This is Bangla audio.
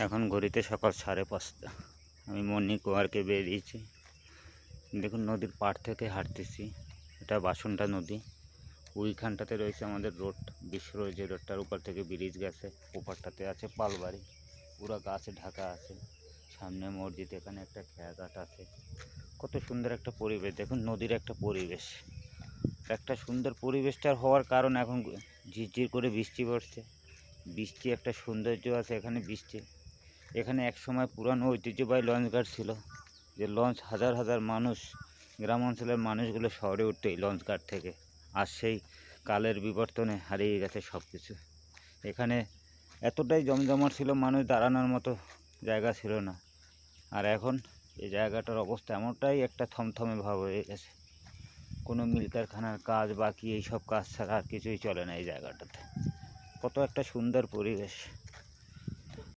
এখন ঘড়িতে সকাল 5:30। আমি মর্নিং ওয়ার্কে বেরিয়েছি। দেখুন নদীর পাড় থেকে হাঁটতেছি। এটা বাসনটা নদী। ওইখানটাতে রয়েছে আমাদের রোড, বিশ্ব রোড, যে রোডটার উপর থেকে ব্রিজ গেছে। ওপারটাতে আছে পালবাড়ি, পুরো গাছে ঢাকা আছে। সামনে মসজিদ, এখানে একটা খেয়াঘাট আছে। কত সুন্দর একটা পরিবেশ, দেখুন নদীর একটা পরিবেশ। একটা সুন্দর পরিবেশটার হওয়ার কারণ এখন ঝিরঝির করে বৃষ্টি পড়ছে। বৃষ্টি একটা সৌন্দর্য আছে এখানে। বৃষ্টি এখানে এক সময় পুরানো ঐতিহ্যবাহী লঞ্চ ঘাট ছিল, যে লঞ্চ হাজার হাজার মানুষ, গ্রাম অঞ্চলের মানুষগুলো শহরে উঠতো এই লঞ্চ ঘাট থেকে। আর সেই কালের বিবর্তনে হারিয়ে গেছে সব কিছু। এখানে এতটাই জমজমাট ছিল, মানুষ দাঁড়ানোর মতো জায়গা ছিল না। আর এখন এই জায়গাটার অবস্থা এমনটাই একটা থমথমে ভাব হয়ে গেছে। কোনো মিল কারখানার কাজ বাকি, এইসব কাজ ছাড়া আর কিছুই চলে না এই জায়গাটাতে। কত একটা সুন্দর পরিবেশ।